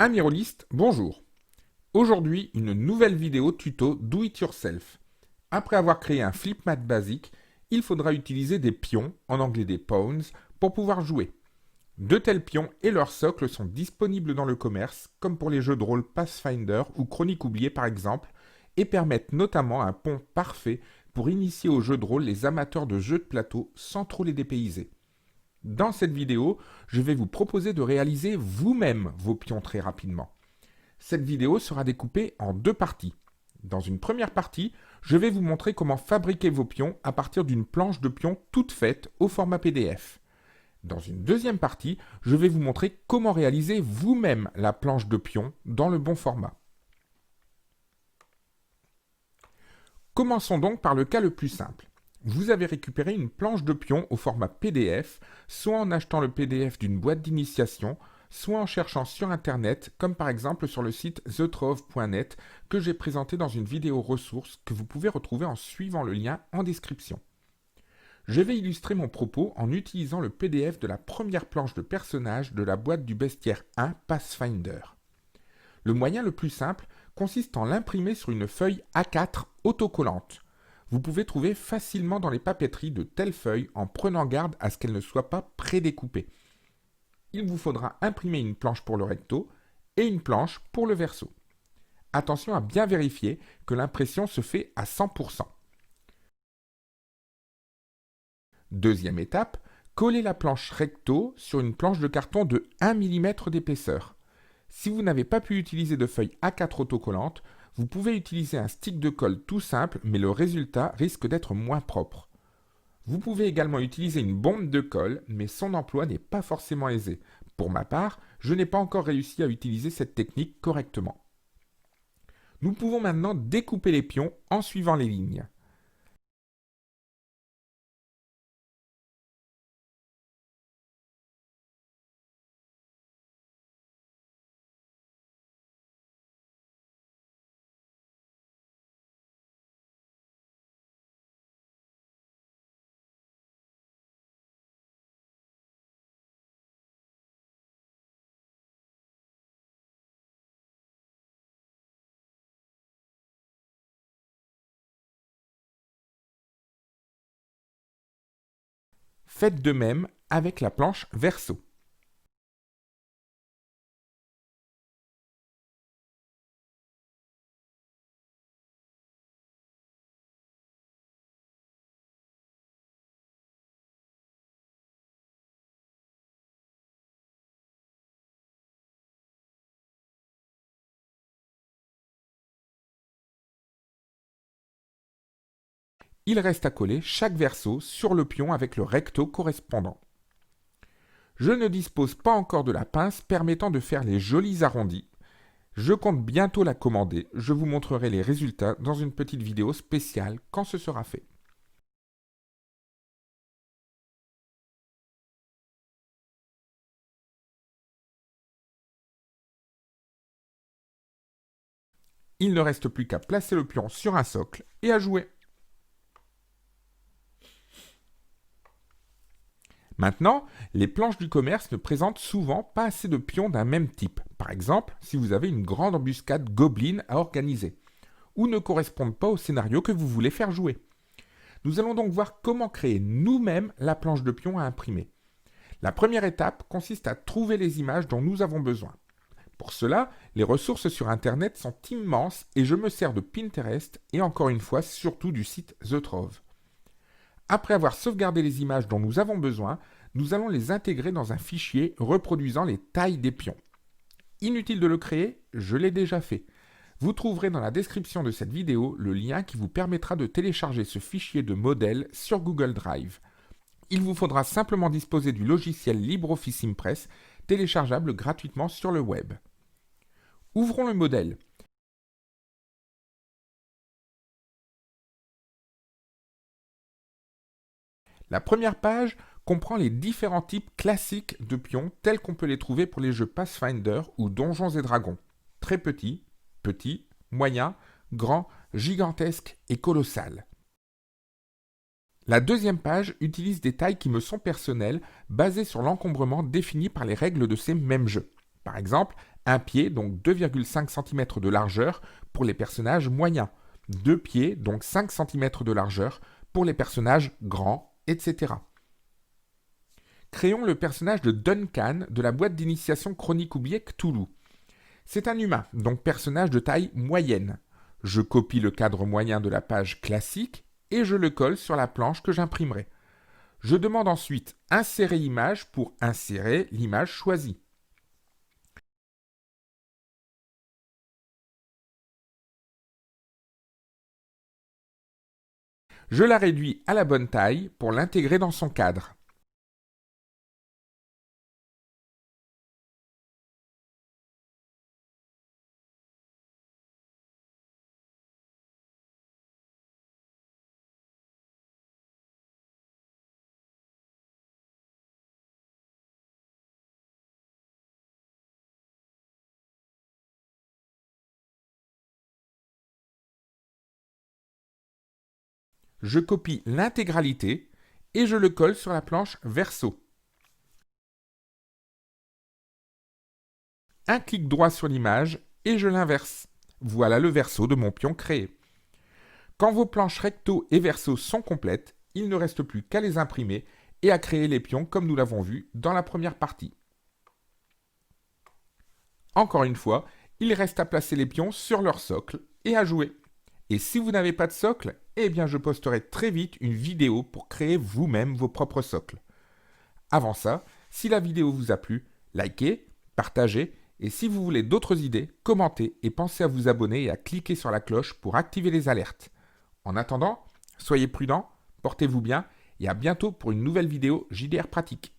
Amis rôlistes, bonjour. Aujourd'hui, une nouvelle vidéo tuto Do It Yourself. Après avoir créé un flip mat basique, il faudra utiliser des pions, en anglais des pawns, pour pouvoir jouer. De tels pions et leurs socles sont disponibles dans le commerce, comme pour les jeux de rôle Pathfinder ou Chronique oubliée par exemple, et permettent notamment un pont parfait pour initier au jeu de rôle les amateurs de jeux de plateau sans trop les dépayser. Dans cette vidéo, je vais vous proposer de réaliser vous-même vos pions très rapidement. Cette vidéo sera découpée en deux parties. Dans une première partie, je vais vous montrer comment fabriquer vos pions à partir d'une planche de pions toute faite au format PDF. Dans une deuxième partie, je vais vous montrer comment réaliser vous-même la planche de pions dans le bon format. Commençons donc par le cas le plus simple. Vous avez récupéré une planche de pions au format PDF, soit en achetant le PDF d'une boîte d'initiation, soit en cherchant sur Internet, comme par exemple sur le site thetrove.net que j'ai présenté dans une vidéo ressource que vous pouvez retrouver en suivant le lien en description. Je vais illustrer mon propos en utilisant le PDF de la première planche de personnage de la boîte du bestiaire 1 Pathfinder. Le moyen le plus simple consiste en l'imprimer sur une feuille A4 autocollante. Vous pouvez trouver facilement dans les papeteries de telles feuilles en prenant garde à ce qu'elles ne soient pas prédécoupées. Il vous faudra imprimer une planche pour le recto et une planche pour le verso. Attention à bien vérifier que l'impression se fait à 100%. Deuxième étape, collez la planche recto sur une planche de carton de 1 mm d'épaisseur. Si vous n'avez pas pu utiliser de feuille A4 autocollante, vous pouvez utiliser un stick de colle tout simple, mais le résultat risque d'être moins propre. Vous pouvez également utiliser une bombe de colle, mais son emploi n'est pas forcément aisé. Pour ma part, je n'ai pas encore réussi à utiliser cette technique correctement. Nous pouvons maintenant découper les pions en suivant les lignes. Faites de même avec la planche verso. Il reste à coller chaque verso sur le pion avec le recto correspondant. Je ne dispose pas encore de la pince permettant de faire les jolis arrondis. Je compte bientôt la commander, je vous montrerai les résultats dans une petite vidéo spéciale quand ce sera fait. Il ne reste plus qu'à placer le pion sur un socle et à jouer. Maintenant, les planches du commerce ne présentent souvent pas assez de pions d'un même type. Par exemple, si vous avez une grande embuscade gobeline à organiser, ou ne correspondent pas au scénario que vous voulez faire jouer. Nous allons donc voir comment créer nous-mêmes la planche de pions à imprimer. La première étape consiste à trouver les images dont nous avons besoin. Pour cela, les ressources sur Internet sont immenses et je me sers de Pinterest et encore une fois surtout du site The Trove. Après avoir sauvegardé les images dont nous avons besoin, nous allons les intégrer dans un fichier reproduisant les tailles des pions. Inutile de le créer, je l'ai déjà fait. Vous trouverez dans la description de cette vidéo le lien qui vous permettra de télécharger ce fichier de modèle sur Google Drive. Il vous faudra simplement disposer du logiciel LibreOffice Impress, téléchargeable gratuitement sur le web. Ouvrons le modèle. La première page comprend les différents types classiques de pions tels qu'on peut les trouver pour les jeux Pathfinder ou Donjons et Dragons. Très petits, petits, moyens, grands, gigantesques et colossales. La deuxième page utilise des tailles qui me sont personnelles, basées sur l'encombrement défini par les règles de ces mêmes jeux. Par exemple, Un pied, donc 2,5 cm de largeur pour les personnages moyens. 2 pieds, donc 5 cm de largeur pour les personnages grands, etc. Créons le personnage de Duncan de la boîte d'initiation Chronique oubliée Cthulhu. C'est un humain, donc personnage de taille moyenne. Je copie le cadre moyen de la page classique et je le colle sur la planche que j'imprimerai. Je demande ensuite Insérer image pour insérer l'image choisie. Je la réduis à la bonne taille pour l'intégrer dans son cadre. Je copie l'intégralité et je le colle sur la planche verso. Un clic droit sur l'image et je l'inverse. Voilà le verso de mon pion créé. Quand vos planches recto et verso sont complètes, il ne reste plus qu'à les imprimer et à créer les pions comme nous l'avons vu dans la première partie. Encore une fois, il reste à placer les pions sur leur socle et à jouer. Et si vous n'avez pas de socle, eh bien je posterai très vite une vidéo pour créer vous-même vos propres socles. Avant ça, si la vidéo vous a plu, likez, partagez et si vous voulez d'autres idées, commentez et pensez à vous abonner et à cliquer sur la cloche pour activer les alertes. En attendant, soyez prudents, portez-vous bien et à bientôt pour une nouvelle vidéo JDR pratique.